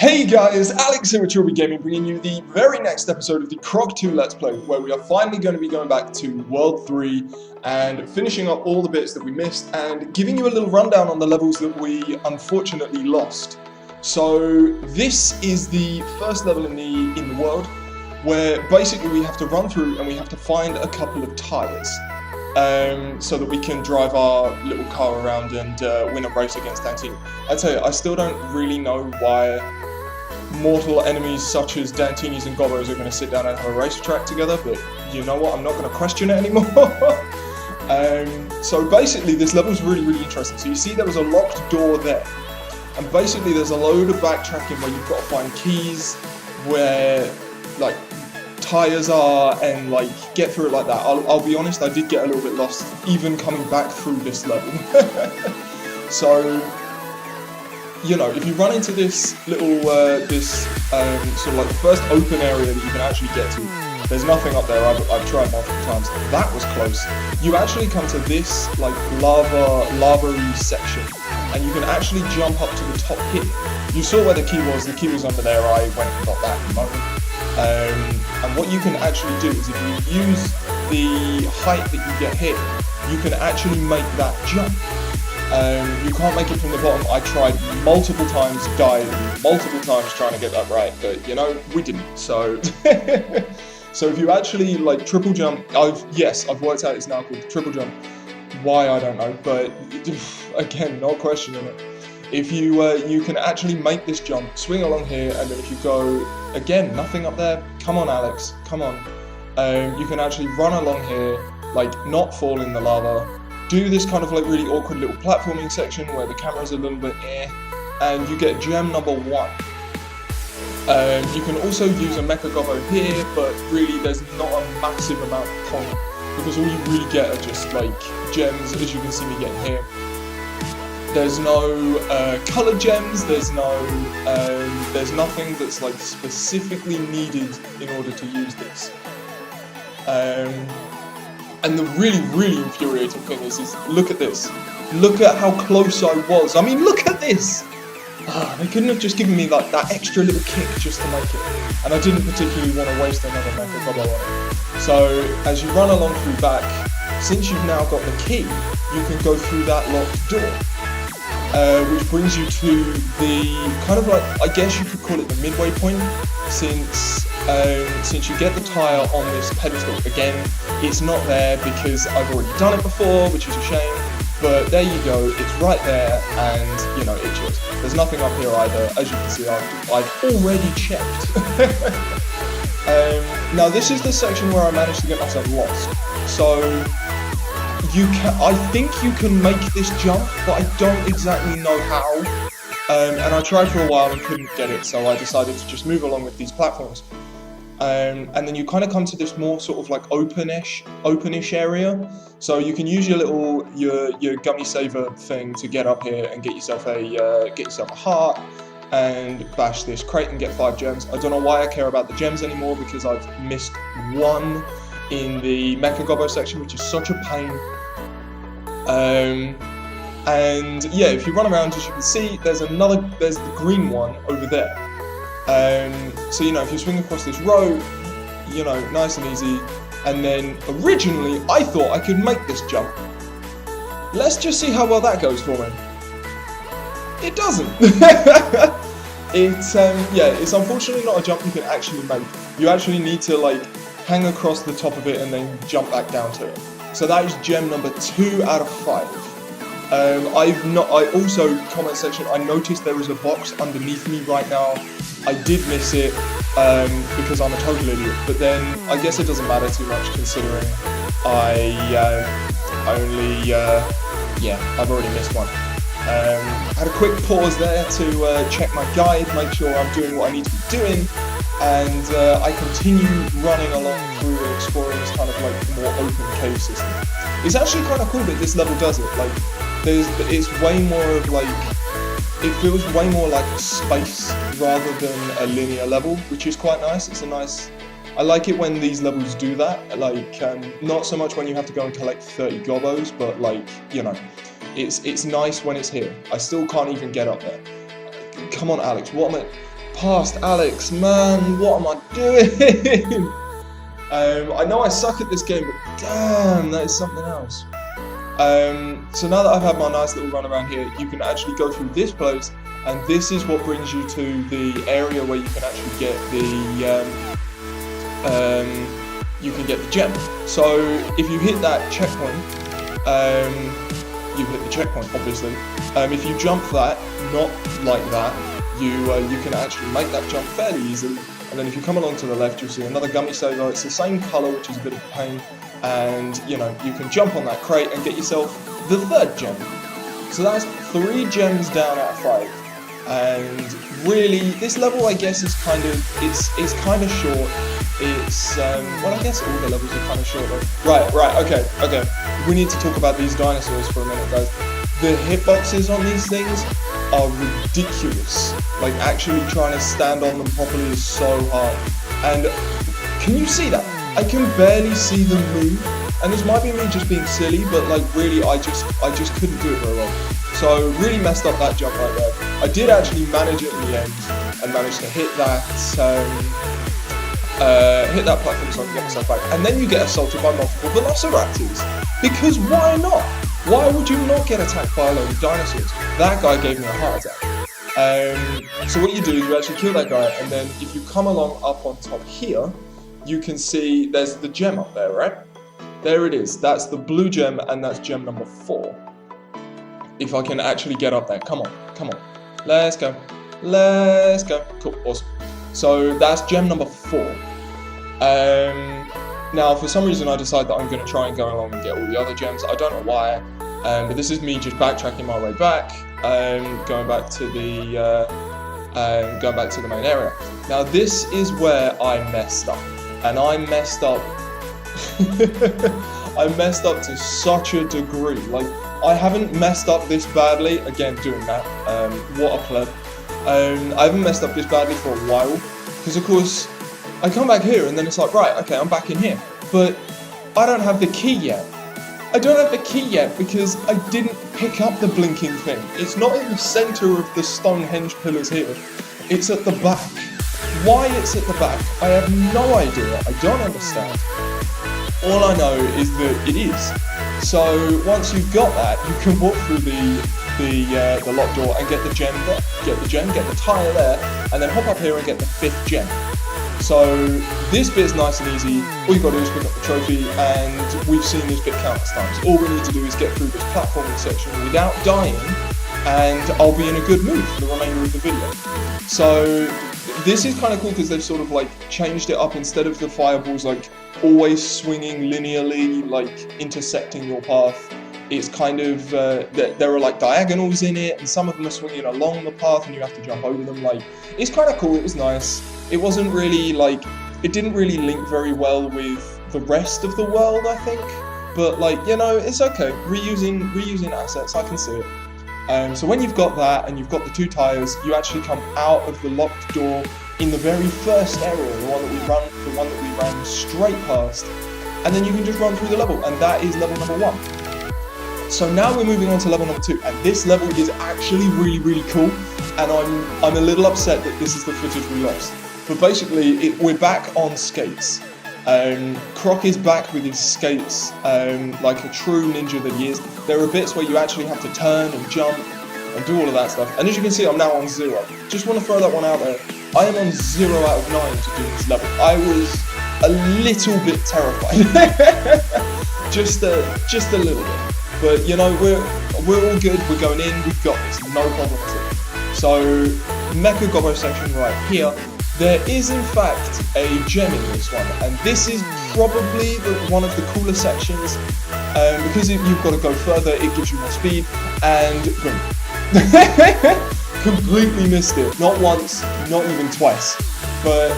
Hey guys, Alex here with Trilby Gaming, bringing you the very next episode of the Croc 2 Let's Play, where we are finally going to be going back to World 3 and finishing up all the bits that we missed and giving you a little rundown on the levels that we unfortunately lost. So this is the first level in the world, where basically we have to run through and we have to find a couple of tyres. So that we can drive our little car around and win a race against Dantini. I tell you, I still don't really know why mortal enemies such as Dantinis and Gobbos are going to sit down and have a racetrack together, but you know what, I'm not going to question it anymore. So basically this level is really interesting. So you see there was a locked door there, and basically there's a load of backtracking where you've got to find keys where like tires are and like get through it like that. I'll be honest, I did get a little bit lost even coming back through this level. So you know, if you run into this little sort of like the first open area that you can actually get to, there's nothing up there. I've tried multiple times. That was close. You actually come to this like lava-y section, and you can actually jump up to the top here. You saw where the key was. The key was under there. I went and got that in a moment. And what you can actually do is if you use the height that you get here, you can actually make that jump. You can't make it from the bottom. I tried multiple times, died multiple times trying to get that right, but you know, we didn't. So, so if you actually like triple jump, I've worked out it's now called triple jump. Why, I don't know, but again, not questioning it. If you you can actually make this jump, swing along here, and then if you go, again, nothing up there, come on Alex, come on. You can actually run along here, like not fall in the lava, do this kind of like really awkward little platforming section where the camera's a little bit and you get gem number 1. You can also use a Mecha Gobbo here, but really there's not a massive amount of point, because all you really get are just like gems, as you can see me getting here. There's no colored gems, there's nothing that's like specifically needed in order to use this. And the really infuriating thing is look at this. Look at how close I was. I mean, look at this! They couldn't have just given me like that extra little kick just to make it. And I didn't particularly want to waste another Mecha Gobbo on it. So, as you run along through back, since you've now got the key, you can go through that locked door. Which brings you to the kind of like, I guess you could call it the midway point, since you get the tyre on this pedestal. Again, it's not there because I've already done it before, which is a shame, but there you go, it's right there, and you know, it should. There's nothing up here either. As you can see, I've already checked. Now this is the section where I managed to get myself lost. So I think you can make this jump, but I don't exactly know how. And I tried for a while and couldn't get it, so I decided to just move along with these platforms. And then you kind of come to this more sort of like openish area. So you can use your little your gummy saver thing to get up here and get yourself a heart and bash this crate and get 5 gems. I don't know why I care about the gems anymore, because I've missed 1 in the Mecha Gobbo section, which is such a pain. And yeah, if you run around, as you can see, there's the green one over there. So you know, if you swing across this road, you know, nice and easy. And then originally I thought I could make this jump. Let's just see how well that goes for me. It doesn't. It's unfortunately not a jump you can actually make. You actually need to like hang across the top of it and then jump back down to it. So that is gem number 2 out of 5. I also, comment section, I noticed there is a box underneath me right now. I did miss it because I'm a total idiot, but then I guess it doesn't matter too much considering I've already missed one. Had a quick pause there to check my guide, make sure I'm doing what I need to be doing, and I continue running along through and exploring this kind of like more open cave system. It's actually kind of cool that this level does it. Like, it's way more of like, it feels way more like a space rather than a linear level, which is quite nice. It's a nice, I like it when these levels do that. Like, not so much when you have to go and collect 30 Gobbos, but like, you know, it's nice when it's here. I still can't even get up there. Come on, Alex, what am I? past Alex, man, what am I doing? I know I suck at this game, but damn, that is something else. So now that I've had my nice little run around here, you can actually go through this place, and this is what brings you to the area where you can actually get the gem. So if you hit that checkpoint, you hit the checkpoint, obviously. If you jump that, not like that, you can actually make that jump fairly easily. And then if you come along to the left, you'll see another gummy saver. It's the same colour, which is a bit of a pain. And, you know, you can jump on that crate and get yourself the 3rd gem. So that's 3 gems down out of 5. And really, this level, I guess, is kind of, it's kind of short. It's, well, I guess all the levels are kind of short. Right, okay. We need to talk about these dinosaurs for a minute, guys. The hitboxes on these things are ridiculous. Like, actually trying to stand on them properly is so hard. And can you see that? I can barely see them move. And this might be me just being silly, but like really, I just couldn't do it very well. So really messed up that jump right there. I did actually manage it in the end and managed to hit that platform so I can get myself back. And then you get assaulted by multiple velociraptors. Because why not? Why would you not get attacked by a load of dinosaurs? That guy gave me a heart attack. So what you do is you actually kill that guy, and then if you come along up on top here, you can see there's the gem up there, right? There it is. That's the blue gem, and that's gem number 4. If I can actually get up there. Come on. Let's go. Cool, awesome. So that's gem number 4. Now, for some reason, I decided that I'm going to try and go along and get all the other gems. I don't know why, but this is me just backtracking my way back, going back to the main area. Now, this is where I messed up, and I messed up. I messed up to such a degree. Like, I haven't messed up this badly. Again, doing that. What a pleb. I haven't messed up this badly for a while, because of course, I come back here and then it's like, right, okay, I'm back in here. But I don't have the key yet. I don't have the key yet because I didn't pick up the blinking thing. It's not in the centre of the Stonehenge pillars here. It's at the back. Why it's at the back, I have no idea. I don't understand. All I know is that it is. So once you've got that, you can walk through the locked door and get the gem there. Get the tyre there, and then hop up here and get the 5th gem. So this bit's nice and easy. All you've got to do is pick up the trophy, and we've seen this bit countless times. All we need to do is get through this platforming section without dying, and I'll be in a good mood for the remainder of the video. So this is kind of cool because they've sort of like changed it up. Instead of the fireballs like always swinging linearly, like intersecting your path, it's kind of, there are like diagonals in it, and some of them are swinging along the path and you have to jump over them. Like, it's kind of cool, it was nice. It wasn't really like, it didn't really link very well with the rest of the world, I think. But like, you know, it's okay. Reusing assets, I can see it. So when you've got that and you've got the 2 tyres, you actually come out of the locked door in the very first area, the one that we ran straight past, and then you can just run through the level, and that is level number 1. So now we're moving on to level number 2, and this level is actually really, really cool, and I'm a little upset that this is the footage we lost. But basically, we're back on skates. Croc is back with his skates, like a true ninja that he is. There are bits where you actually have to turn and jump and do all of that stuff. And as you can see, I'm now on 0. Just want to throw that one out there. I am on 0 out of 9 to do this level. I was a little bit terrified. just a little bit. But you know, we're all good. We're going in. We've got this. No problem at all. So, Mecha Gobbo section right here. There is in fact a gem in this one, and this is probably one of the cooler sections, because if you've got to go further, it gives you more speed, and boom. Completely missed it, not once, not even twice, but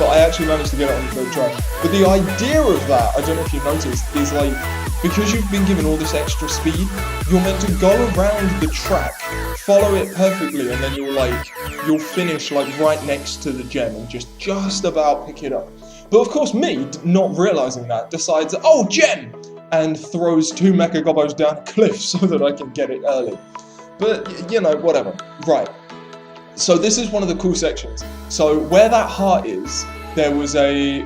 I actually managed to get it on the 3rd try. But the idea of that, I don't know if you noticed, is like, because you've been given all this extra speed, you're meant to go around the track, follow it perfectly, and then you'll finish like right next to the gem and just about pick it up. But of course me, not realizing that, decides, oh, gem! And throws 2 Mecha Gobbos down a cliff so that I can get it early. But, you know, whatever. Right. So this is one of the cool sections. So where that heart is, there was I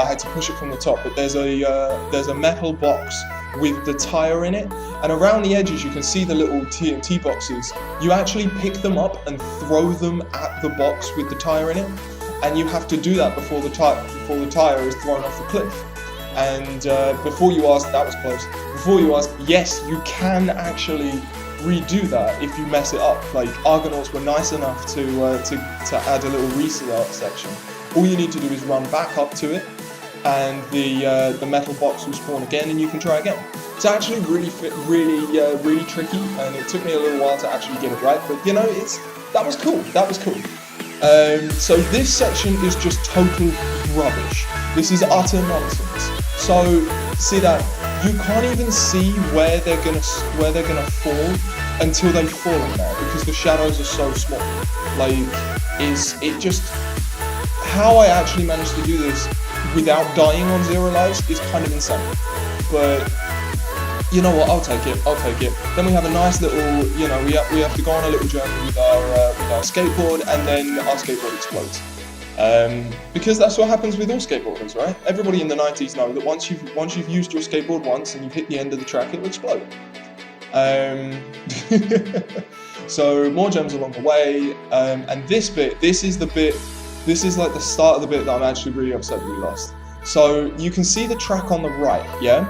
had to push it from the top, but there's a metal box with the tire in it, and around the edges you can see the little TNT boxes. You actually pick them up and throw them at the box with the tire in it, and you have to do that before the tire is thrown off the cliff. And before you ask, that was close. Before you ask, yes, you can actually redo that if you mess it up. Like, Argonauts were nice enough to add a little restart section. All you need to do is run back up to it, and the metal box will spawn again, and you can try again. It's actually really tricky, and it took me a little while to actually get it right. But you know, that was cool. So this section is just total rubbish. This is utter nonsense. So see that you can't even see where they're gonna fall until they fall in there, because the shadows are so small. Like, it just how I actually managed to do this without dying on 0 lives is kind of insane. But you know what? I'll take it. Then we have a nice little, we have to go on a little journey with our skateboard, and then our skateboard explodes. Because that's what happens with all skateboarders, right? Everybody in the 90s know that once you've used your skateboard once and you've hit the end of the track, it'll explode. So more gems along the way, and this is like the start of the bit that I'm actually really upset that we lost. So you can see the track on the right, yeah?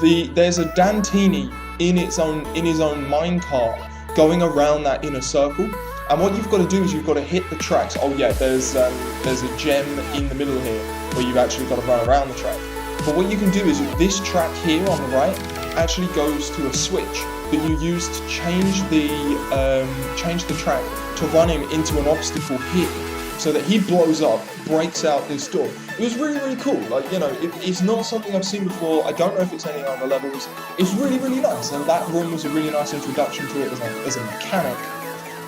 There's a Dantini in his own minecart going around that inner circle. And what you've got to do is you've got to hit the tracks. Oh yeah, there's a gem in the middle here where you've actually got to run around the track. But what you can do is this track here on the right actually goes to a switch that you use to change the track to run him into an obstacle here, so that he blows up, breaks out this door. It was really, really cool. Like, it's not something I've seen before. I don't know if it's any other levels. It's really, really nice. And that room was a really nice introduction to it as a mechanic.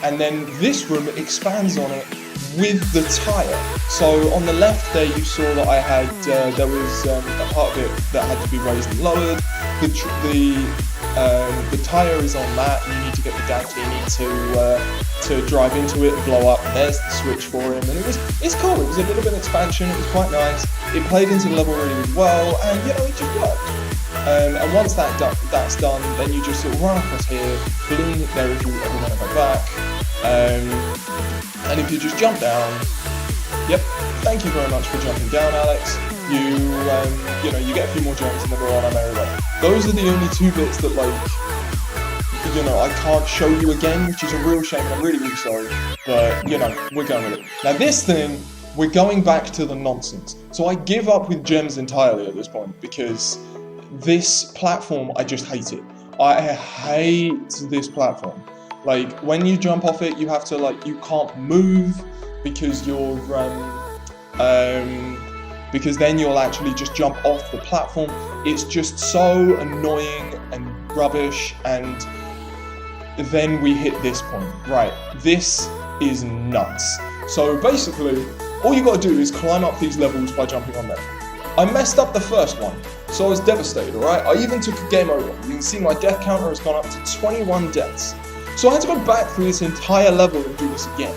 And then this room expands on it with the tire. So on the left there, you saw that I had there was a part of it that had to be raised and lowered. The tire is on that, and you need to get the Dantini to drive into it and blow up. And there's the switch for him, and it's cool. It was a little bit of expansion. It was quite nice. It played into the level really, really well, and it just worked. And once that's done, then you just sort of run across here, balloon there if you ever want to go back. And if you just jump down, yep, thank you very much for jumping down, Alex. You get a few more gems and then we're on our merry way. Those are the only 2 bits that, I can't show you again, which is a real shame, and I'm really, really sorry. But, we're going with it. Now this thing, we're going back to the nonsense. So I give up with gems entirely at this point, because this platform, I just hate it. I hate this platform. Like, when you jump off it, you have to, you can't move because because then you'll actually just jump off the platform. It's just so annoying and rubbish, and then we hit this point. Right, this is nuts. So basically, all you gotta do is climb up these levels by jumping on them. I messed up the first one, so I was devastated, alright? I even took a game over. You can see my death counter has gone up to 21 deaths. So I had to go back through this entire level and do this again.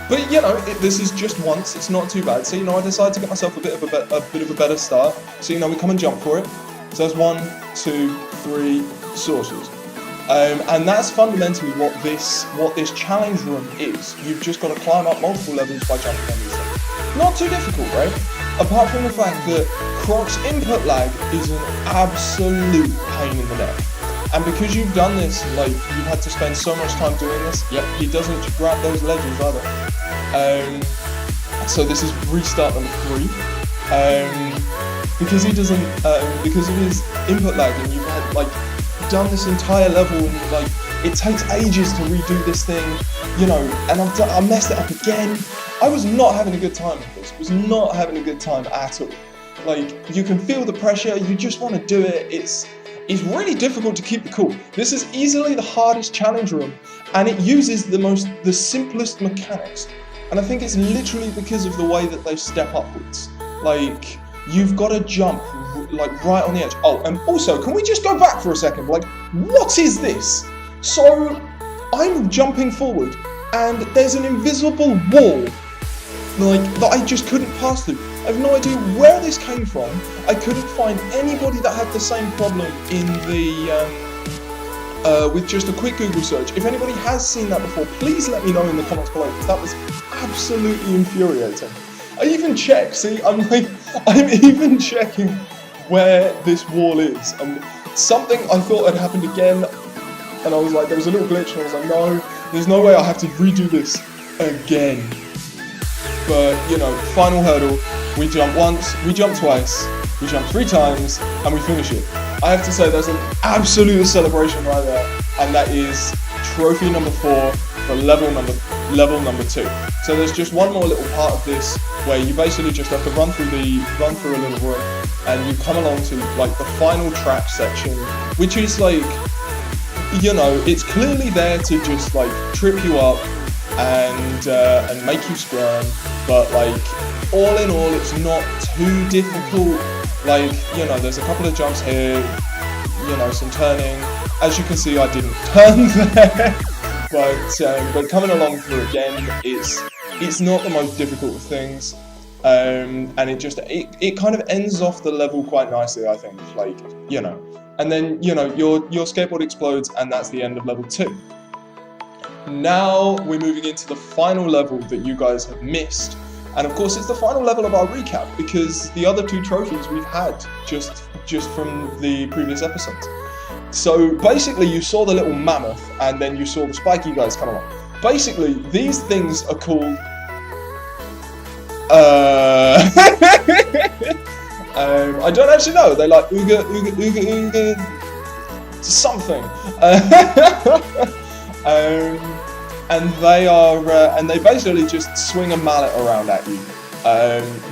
But this is just once, it's not too bad. So I decided to get myself a bit of a better start. So we come and jump for it. So there's 1, 2, 3 sources. And that's fundamentally what this challenge room is. You've just got to climb up multiple levels by jumping on these things. Not too difficult, right? Apart from the fact that Croc's input lag is an absolute pain in the neck. And because you've done this, you've had to spend so much time doing this, yep, he doesn't grab those ledges either. So this is restart number 3. Because he doesn't, because of his input lag, and you've had, done this entire level, and, it takes ages to redo this thing, and I messed it up again. I was not having a good time with this. I was not having a good time at all. You can feel the pressure, you just want to do it. It's really difficult to keep the cool. This is easily the hardest challenge room, and it uses the simplest mechanics. And I think it's literally because of the way that they step upwards. You've got to jump, right on the edge. Oh, and also, can we just go back for a second? What is this? So, I'm jumping forward, and there's an invisible wall like that I just couldn't pass through. I have no idea where this came from. I couldn't find anybody that had the same problem in the with just a quick Google search. If anybody has seen that before, please let me know in the comments below, because that was absolutely infuriating. I even checked, see, I'm even checking where this wall is, and something I thought had happened again, and I was like, there was a little glitch, and I was like, no, there's no way I have to redo this again. But, you know, final hurdle, we jump once, we jump twice, we jump 3 times, and we finish it. I have to say, there's an absolute celebration right there, and that is trophy number 4 for level number 2. So there's just one more little part of this where you basically just have to run through a little room, and you come along to like the final track section, which is like, you know, it's clearly there to just like trip you up and make you squirm, but like all in all, it's not too difficult. Like, you know, there's a couple of jumps here, you know, some turning. As you can see, I didn't turn there, but coming along through again, it's not the most difficult of things, and it kind of ends off the level quite nicely, I think. Like, you know, and then, you know, your skateboard explodes, and that's the end of level 2. Now we're moving into the final level that you guys have missed. And of course, it's the final level of our recap, because the other 2 trophies we've had just from the previous episodes. So basically, you saw the little mammoth, and then you saw the spiky guys come along. Basically, these things are called I don't actually know. They're like ooga something. And they are, and they basically just swing a mallet around at you.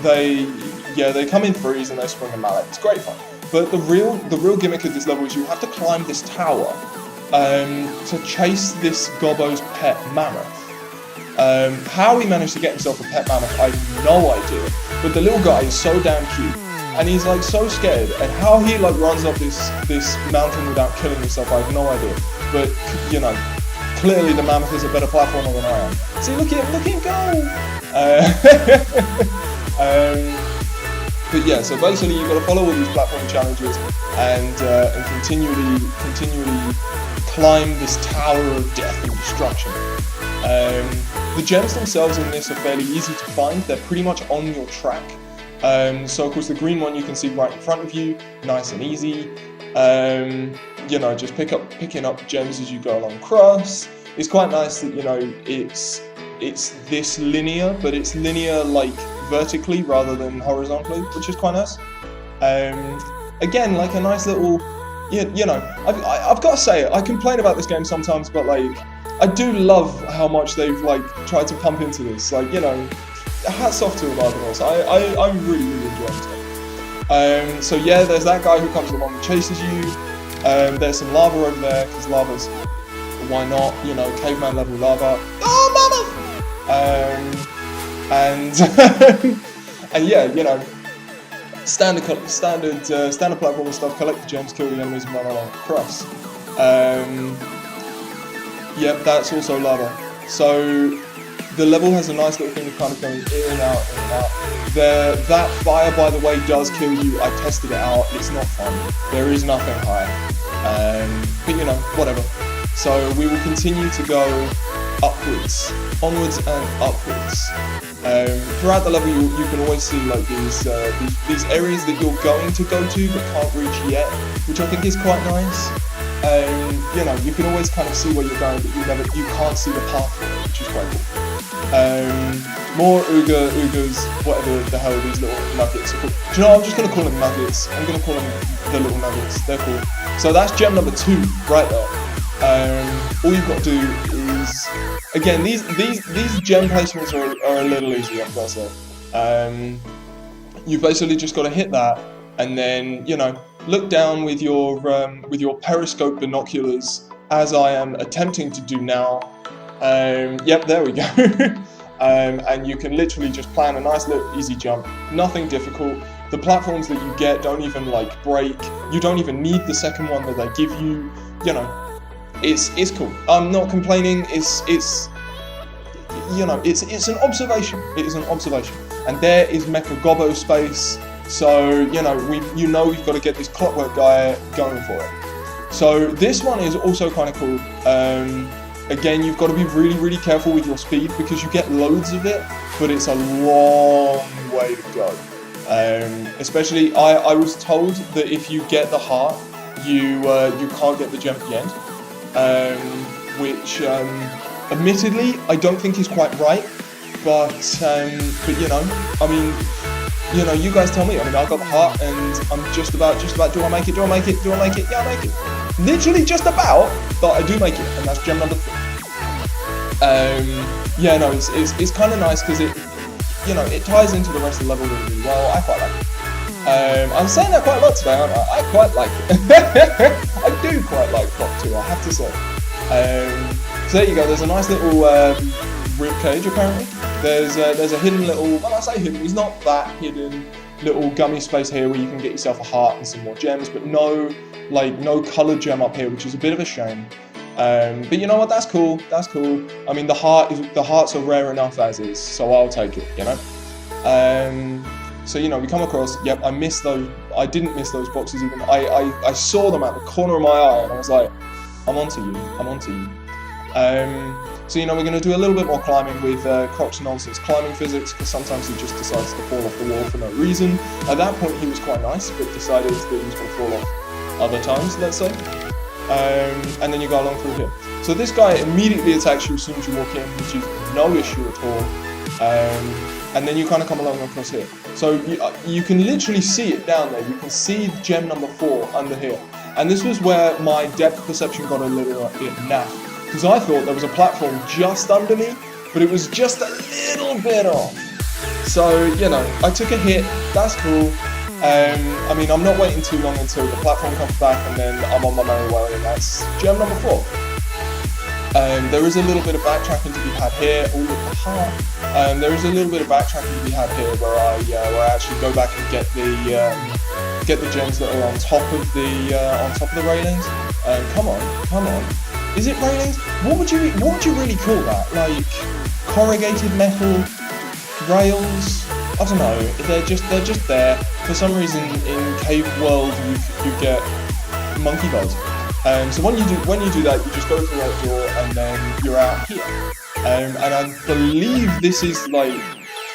They come in threes and they swing a mallet. It's great fun. But the real gimmick of this level is you have to climb this tower to chase this Gobbo's pet mammoth. How he managed to get himself a pet mammoth, I have no idea. But the little guy is so damn cute, and he's like so scared. And how he like runs up this mountain without killing himself, I have no idea. But you know, clearly the mammoth is a better platformer than I am. See, look at him go! But yeah, so basically you've got to follow all these platform challenges and continually climb this tower of death and destruction. The gems themselves in this are fairly easy to find. They're pretty much on your track. So of course the green one you can see right in front of you, nice and easy. You know, just picking up gems as you go along across. It's quite nice that, you know, it's this linear, but it's linear like vertically rather than horizontally, which is quite nice. Again, like a nice little, you know, I've got to say it, I complain about this game sometimes, but like, I do love how much they've like tried to pump into this. Like, you know, hats off to them, I'm really enjoying this game. So yeah, there's that guy who comes along and chases you. There's some lava over there, because lava's, why not, you know, caveman level lava. Oh, mama! And yeah, you know, standard platform and stuff. Collect the gems, kill the enemies, and run along across. Yep, that's also lava. So the level has a nice little thing of kind of going in and out, in and out. That fire, by the way, does kill you. I tested it out. It's not fun. There is nothing higher. But you know, whatever. So we will continue to go onwards and upwards. Throughout the level, you can always see like these areas that you're going to go to but can't reach yet, which I think is quite nice. You know, you can always kind of see where you're going, but you can't see the path for it, which is quite cool. More oogas, whatever the hell these little nuggets are called. Do you know, I'm just going to call them nuggets. I'm going to call them the little nuggets. They're cool. So that's gem number 2 right there. All you've got to do is, again, these gem placements are a little easy, I've got to say. You basically just got to hit that, and then, you know, look down with your periscope binoculars, as I am attempting to do now. Yep, there we go. And you can literally just plan a nice little easy jump, nothing difficult. The platforms that you get don't even like break. You don't even need the second one that they give you. You know, it's cool. I'm not complaining. It's you know, it's an observation. It is an observation. And there is Mecha Gobbo space. So, you know, we've got to get this Clockwork guy going for it. So this one is also kind of cool. Again, you've got to be really, really careful with your speed because you get loads of it, but it's a long way to go. Especially, I was told that if you get the heart, you can't get the gem at the end, which admittedly I don't think is quite right. But you know, I mean, you know, you guys tell me. I mean, I got the heart, and I'm just about. Do I make it? Do I make it? Do I make it? Yeah, I make it. Literally just about, but I do make it, and that's gem number 3. Yeah, no, it's kind of nice because it, you know, it ties into the rest of the level really, really well. I quite like it. I'm saying that quite a lot today, aren't I? I quite like it. I do quite like Croc too, I have to say. So there you go. There's a nice little rib cage apparently. There's a hidden little. Well, I say hidden. He's not that hidden. Little gummy space here where you can get yourself a heart and some more gems, but no colored gem up here, which is a bit of a shame. But you know what? That's cool. That's cool. I mean, the hearts are rare enough as is, so I'll take it. You know. So you know, we come across. Yep, I missed those. I didn't miss those boxes even. I saw them at the corner of my eye, and I was like, I'm onto you. I'm onto you. So you know, we're going to do a little bit more climbing with Croc's nonsense climbing physics, because sometimes he just decides to fall off the wall for no reason. At that point, he was quite nice, but decided that he was going to fall off other times, let's say. And then you go along through here. So this guy immediately attacks you as soon as you walk in, which is no issue at all. And then you kind of come along across here. So you can literally see it down there. You can see gem number 4 under here. And this was where my depth perception got a little bit naff, because I thought there was a platform just under me, but it was just a little bit off. So, you know, I took a hit. That's cool. I mean, I'm not waiting too long until the platform comes back, and then I'm on my merry way, and that's gem number 4. There is a little bit of backtracking to be had here. Oh, with the heart. There is a little bit of backtracking to be had here, where I actually go back and get the gems that are on top of the railings. Come on. Is it railings? What would you really call that? Like corrugated metal rails? I don't know. They're just there. For some reason, in Cave World, you get monkey buzz. So when you do that, you just go through that door, and then you're out here. And I believe this is like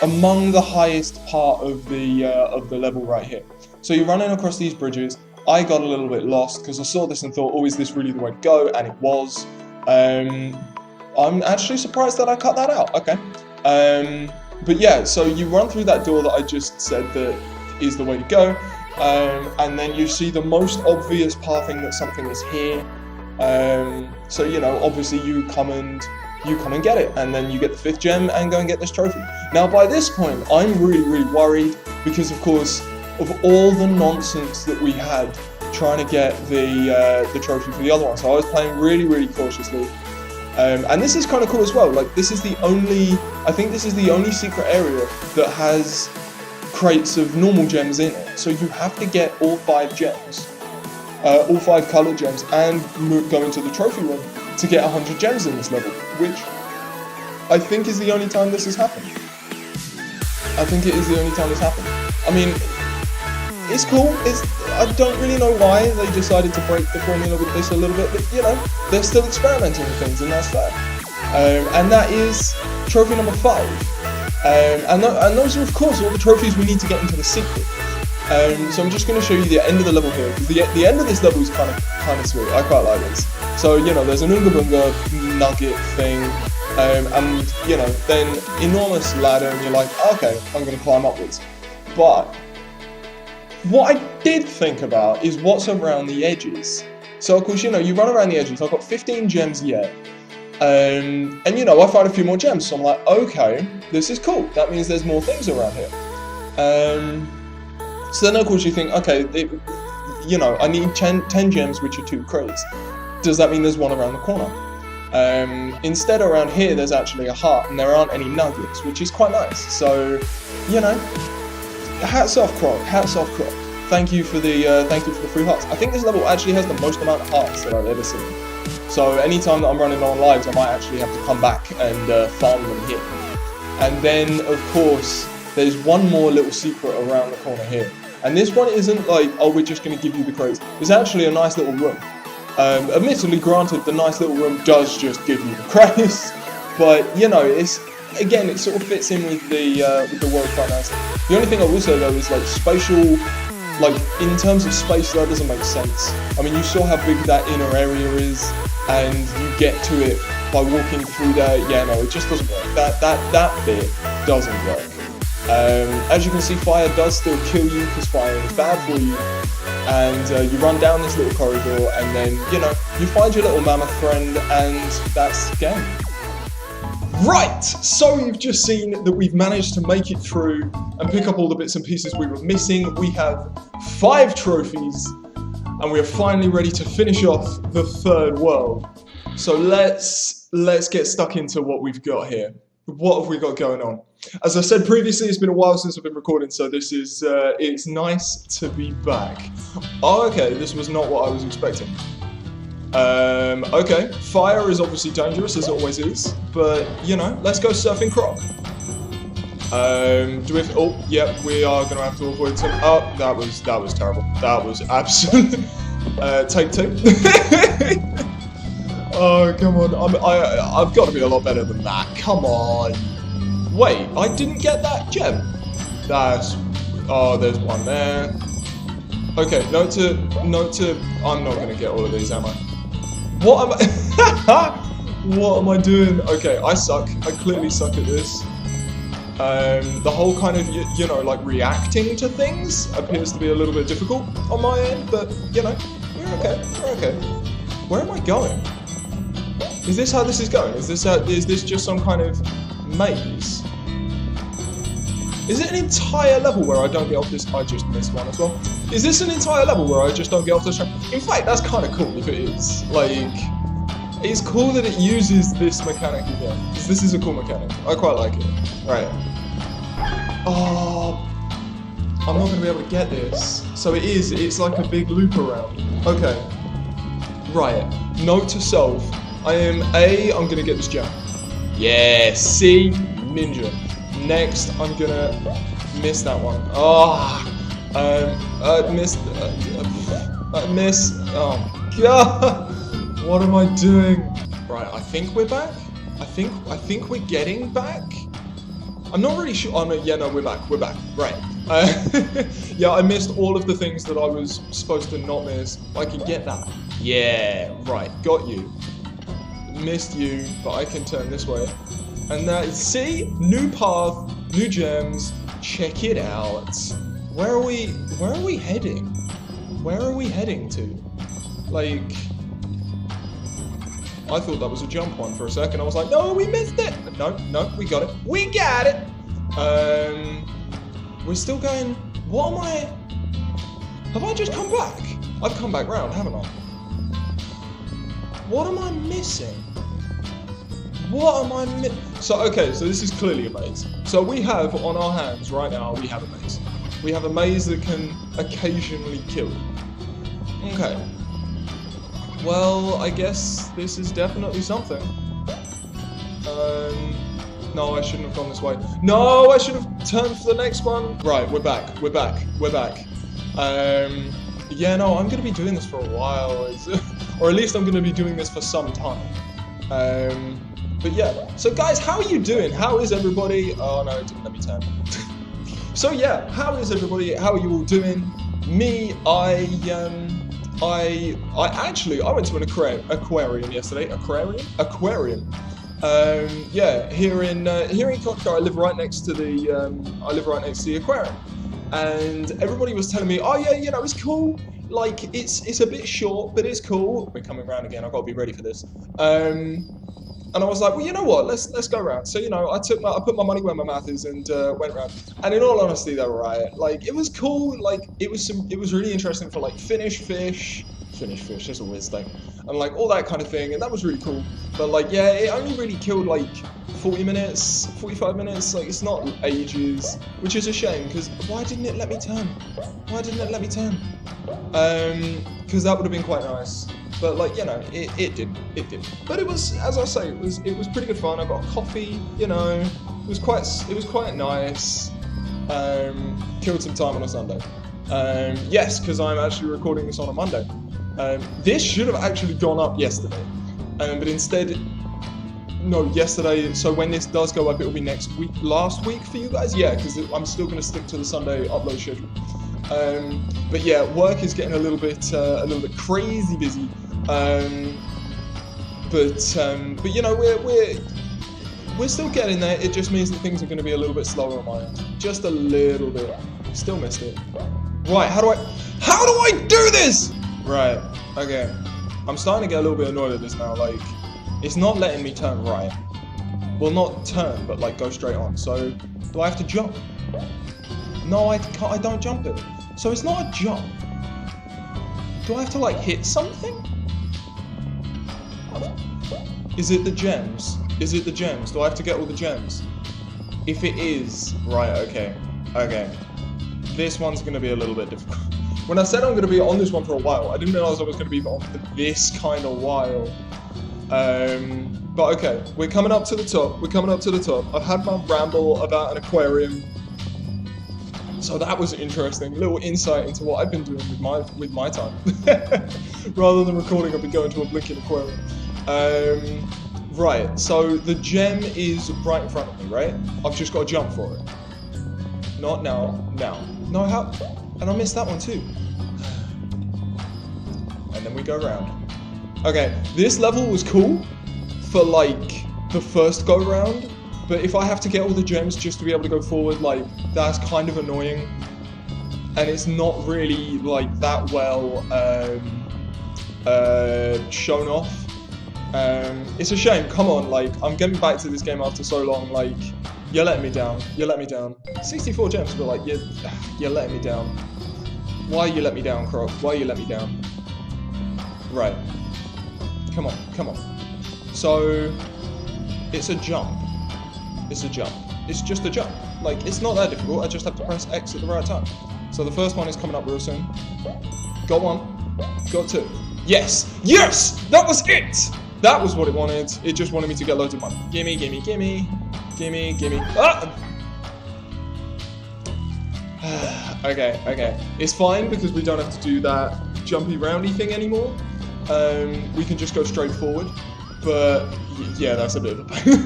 among the highest part of the level right here. So you're running across these bridges. I got a little bit lost because I saw this and thought, oh, is this really the way to go? And it was. I'm actually surprised that I cut that out. Okay. But yeah, so you run through that door that I just said that is the way to go. And then you see the most obvious pathing that something is here. So you know, obviously you come and get it, and then you get the 5th gem and go and get this trophy. Now by this point, I'm really, really worried because, of course, of all the nonsense that we had trying to get the trophy for the other one. So I was playing really, really cautiously. And this is kind of cool as well. Like, I think this is the only secret area that has crates of normal gems in it. So you have to get all 5 gems, all 5 colored gems, and go into the trophy room to get 100 gems in this level, which I think is the only time this has happened. I mean, it's cool. I don't really know why they decided to break the formula with this a little bit, but you know, they're still experimenting with things, and that's fair. And that is trophy number 5. And those are, of course, all the trophies we need to get into the secret. So I'm just going to show you the end of the level here, because the end of this level is kind of sweet. I quite like this. So, you know, there's an Oonga Boonga nugget thing, and, you know, then enormous ladder, and you're like, okay, I'm going to climb upwards. But what I did think about is what's around the edges. So, of course, you know, you run around the edges. I've got 15 gems yet. And you know, I find a few more gems, so I'm like, okay, this is cool. That means there's more things around here. So then, of course, you think, okay, you know, I need 10 gems, which are 2 crates. Does that mean there's one around the corner? Instead, around here, there's actually a heart, and there aren't any nuggets, which is quite nice. So, you know, hats off, Croc. Hats off, Croc. Thank you for the free hearts. I think this level actually has the most amount of hearts that I've ever seen. So anytime that I'm running low on lives, I might actually have to come back and farm them here. And then, of course, there's one more little secret around the corner here. And this one isn't like, oh, we're just going to give you the crates. It's actually a nice little room. Admittedly, granted, the nice little room does just give you the crates. But, you know, it's, again, it sort of fits in with the world quite nicely. The only thing I will say, though, is like spatial, like in terms of space, that doesn't make sense. I mean, you saw how big that inner area is, and you get to it by walking through there. Yeah, no, it just doesn't work. That bit doesn't work. As you can see, fire does still kill you because fire is bad for you. And you run down this little corridor, and then, you know, you find your little mammoth friend, and that's the game. Right, so you've just seen that we've managed to make it through and pick up all the bits and pieces we were missing. We have 5 trophies, and we are finally ready to finish off the 3rd world. So let's get stuck into what we've got here. What have we got going on? As I said previously, it's been a while since I've been recording, so this is, it's nice to be back. Oh, okay, this was not what I was expecting. Okay, fire is obviously dangerous, as it always is, but, you know, let's go surfing Croc. Do we have, oh, yep, we are going to have to avoid some, oh, that was terrible. That was absolute, take 2. Oh, come on, I've got to be a lot better than that, come on. Wait, I didn't get that gem. Oh, there's one there. Okay, note to, I'm not going to get all of these, am I? What am I doing? Okay, I suck. I clearly suck at this. The whole kind of, you know, like reacting to things appears to be a little bit difficult on my end, but, you know, we're okay. Where am I going? Is this how this is going? Is this just some kind of maze? Is it an entire level where I don't get off this? I just missed one as well. Is this an entire level where I just don't get off this track? In fact, that's kind of cool if it is. Like, it's cool that it uses this mechanic again. This is a cool mechanic. I quite like it. Right. Oh, I'm not going to be able to get this. So it's like a big loop around. Okay. Right. Note to self. I'm going to get this gem. Yeah, see? Ninja. Next, I'm gonna miss that one. Oh, I missed. Oh God, what am I doing? Right, I think we're back. I think we're getting back. I'm not really sure. Oh no, yeah, no, we're back. Right. Yeah, I missed all of the things that I was supposed to not miss. I can get that. Yeah, right. Got you. Missed you, but I can turn this way. And that, see, new path, new gems, check it out. Where are we heading? Where are we heading to? Like, I thought that was a jump one for a second. I was like, no, we missed it. No, we got it. We got it. We're still going, what am I? Have I just come back? I've come back round, haven't I? What am I missing? What am I missing? So, okay, so this is clearly a maze. So we have on our hands right now, we have a maze. We have a maze that can occasionally kill. Okay. Well, I guess this is definitely something. No, I shouldn't have gone this way. No, I should have turned for the next one. Right, we're back. Yeah, no, I'm going to be doing this for a while. Or at least I'm going to be doing this for some time. But yeah, so guys, how are you doing? How is everybody? Oh no, it didn't let me turn. So yeah, how is everybody? How are you all doing? Me, I went to an aquarium yesterday. Aquarium. Yeah, here in Croc, I live right next to the aquarium, and everybody was telling me, oh yeah, you know, it's cool. Like it's a bit short, but it's cool. We're coming around again. I've got to be ready for this. And I was like, well, you know what? Let's go around. So, you know, I put my money where my mouth is and went around. And in all honesty, they were right. Like, it was cool. Like, it was really interesting for like finish fish, that's a weird thing, and like all that kind of thing. And that was really cool. But like, yeah, it only really killed like 40 minutes, 45 minutes. Like, it's not ages, which is a shame. Because why didn't it let me turn? Because that would have been quite nice. But like, you know, it didn't. But it was, as I say, it was pretty good fun. I got coffee, you know, it was quite nice. Killed some time on a Sunday. Yes, because I'm actually recording this on a Monday. This should have actually gone up yesterday, but instead, no, yesterday. So when this does go up, it will be last week for you guys. Yeah, because I'm still going to stick to the Sunday upload schedule. But yeah, work is getting a little bit crazy busy. But you know, we're still getting there. It just means that things are going to be a little bit slower on my end, just a little bit. Still missed it. Right, how do I do this? Right, okay. I'm starting to get a little bit annoyed at this now. Like, it's not letting me turn right. Well, not turn, but like go straight on. So, do I have to jump? No, I can't. I don't jump it. So it's not a jump. Do I have to like hit something? Is it the gems? Is it the gems? Do I have to get all the gems? If it is, right, okay. This one's gonna be a little bit difficult. When I said I'm gonna be on this one for a while, I didn't realize I was gonna be on for this kind of while. But okay, we're coming up to the top. I've had my ramble about an aquarium. So that was interesting. Little insight into what I've been doing with my time. Rather than recording, I've been going to a blinking aquarium. Right, so the gem is right in front of me, right? I've just got to jump for it. Not now. No, how? And I missed that one too. And then we go around. Okay, this level was cool for like the first go round, but if I have to get all the gems just to be able to go forward, like that's kind of annoying. And it's not really like that well shown off. It's a shame. Come on, like I'm getting back to this game after so long. Like you're letting me down. 64 gems, but like you're letting me down. Why you let me down, Croc? Why you let me down? Right. Come on. So it's a jump. It's just a jump. Like it's not that difficult. I just have to press X at the right time. So the first one is coming up real soon. Got one. Got two. Yes! That was it! That was what it wanted. It just wanted me to get loads of money. Gimme. Ah! Okay. It's fine because we don't have to do that jumpy roundy thing anymore. We can just go straight forward. But yeah, that's a bit of a pain.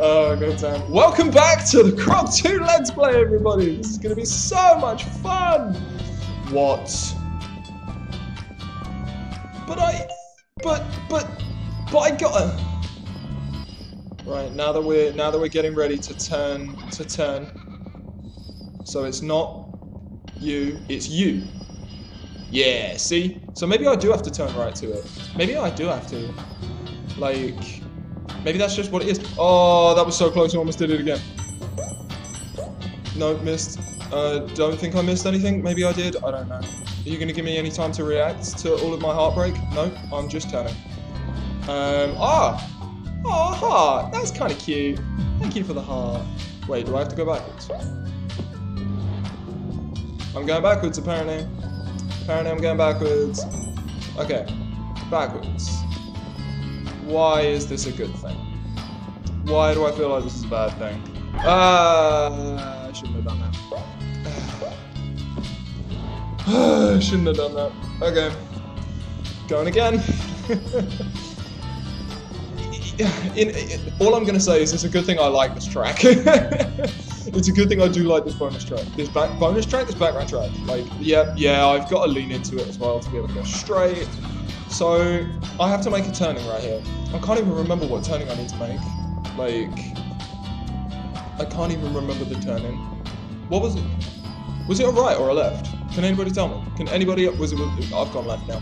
Oh, god damn. Welcome back to the Croc 2 Let's Play, everybody. This is going to be so much fun. What? But I gotta. Right, now that we're getting ready to turn. So it's not you, it's you. Yeah, see? So maybe I do have to turn right to it. Maybe I do have to. Like, maybe that's just what it is. Oh, that was so close, I almost did it again. No, missed. Don't think I missed anything. Maybe I did, I don't know. Are you gonna give me any time to react to all of my heartbreak? No, I'm just turning. Oh, heart. That's kind of cute. Thank you for the heart. Wait, do I have to go backwards? I'm going backwards, apparently. Apparently I'm going backwards. Okay, backwards. Why is this a good thing? Why do I feel like this is a bad thing? I shouldn't have done that. I shouldn't have done that. Okay. Going again. All I'm going to say is it's a good thing I like this track. It's a good thing I do like this bonus track. This background track. Like, yeah, I've got to lean into it as well to be able to go straight. So, I have to make a turning right here. I can't even remember what turning I need to make. Like, I can't even remember the turning. What was it? Was it a right or a left? Can anybody tell me? Can anybody? I've gone left now.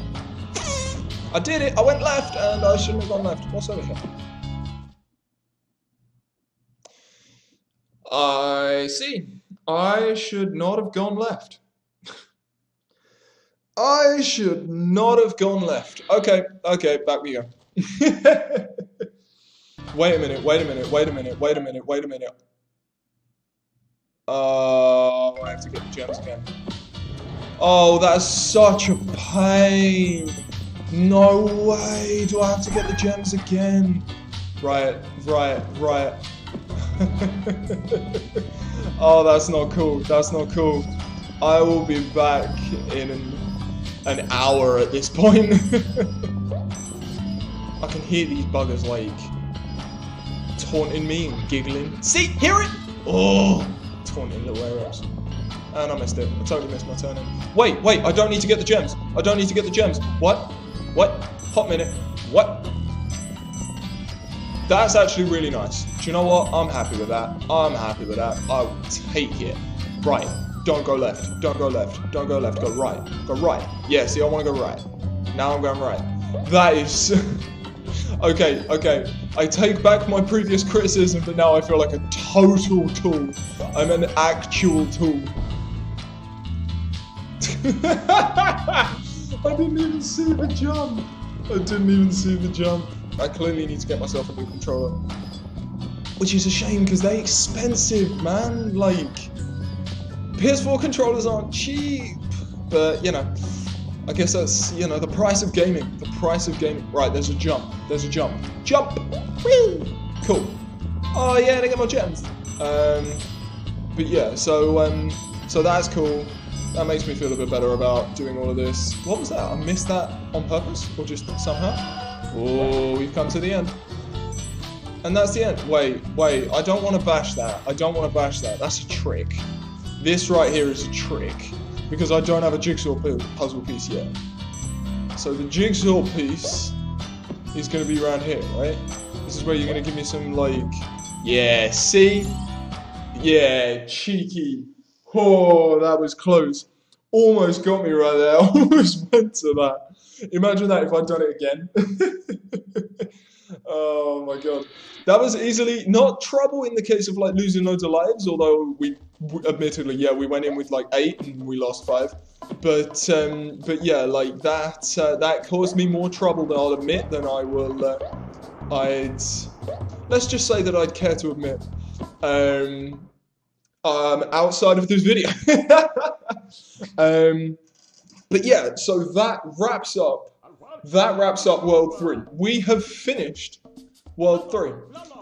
I did it! I went left and I shouldn't have gone left. What's over here? I see. I should not have gone left. I should not have gone left. Okay, back we go. Wait a minute. I have to get the gems again. Oh, that's such a pain. No way! Do I have to get the gems again? Right. Oh, that's not cool. That's not cool. I will be back in an hour at this point. I can hear these buggers like taunting me and giggling. See, hear it? Oh, taunting little arrows. And I missed it. I totally missed my turn in. Wait, I don't need to get the gems. I don't need to get the gems. What? Hot minute. What? That's actually really nice. Do you know what? I'm happy with that. I will take it. Right. Don't go left. Don't go left. Don't go left. Go right. Go right. Yeah, see, I want to go right. Now I'm going right. That is... Okay. I take back my previous criticism, but now I feel like a total tool. I'm an actual tool. I didn't even see the jump. I clearly need to get myself a new controller. Which is a shame, because they're expensive, man. Like, PS4 controllers aren't cheap. But, you know, I guess that's, you know, the price of gaming. Right, there's a jump. Jump! Whee! Cool. Oh, yeah, and I get my gems. But yeah, so that's cool. That makes me feel a bit better about doing all of this. What was that? I missed that on purpose? Or just somehow? Oh, we've come to the end. And that's the end. Wait, I don't want to bash that. That's a trick. This right here is a trick. Because I don't have a jigsaw puzzle piece yet. So the jigsaw piece is going to be around here, right? This is where you're going to give me some, like... Yeah, see? Yeah, cheeky. Oh, that was close. Almost got me right there. Almost went to that. Imagine that if I'd done it again. Oh my god. That was easily not trouble in the case of like losing loads of lives, although we admittedly, yeah, we went in with like 8 and we lost 5. But yeah, like that caused me more trouble than I'll admit than I will let's just say that I'd care to admit. Outside of this video. But yeah, so that wraps up World 3. We have finished World 3.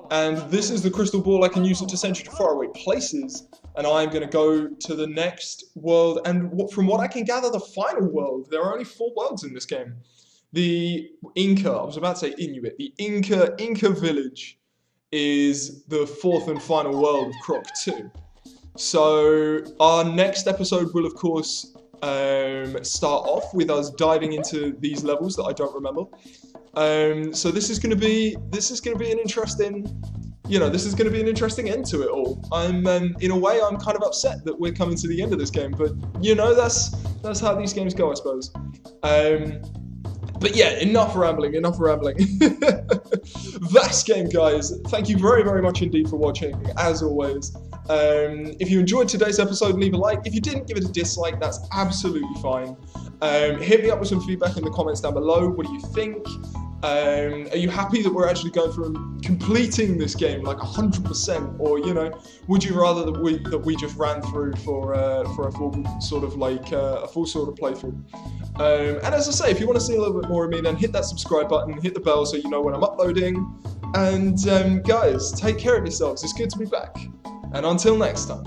And this is the crystal ball. I can use it to send you to faraway places. And I'm going to go to the next world. And from what I can gather, the final world. There are only 4 worlds in this game. The Inca, I was about to say Inuit. The Inca village is the 4th and final world of Croc 2. So our next episode will, of course, start off with us diving into these levels that I don't remember. So this is going to be an interesting, this is going to be an interesting end to it all. In a way, I'm kind of upset that we're coming to the end of this game, but that's how these games go, I suppose. But yeah, enough rambling. Vast game, guys. Thank you very, very much indeed for watching, as always. If you enjoyed today's episode, leave a like. If you didn't, give it a dislike. That's absolutely fine. Hit me up with some feedback in the comments down below. What do you think? Are you happy that we're actually going through and completing this game like 100%, or would you rather that we just ran through for a full sort of playthrough? And as I say, if you want to see a little bit more of me, then hit that subscribe button, hit the bell so you know when I'm uploading. And guys, take care of yourselves. It's good to be back. And until next time.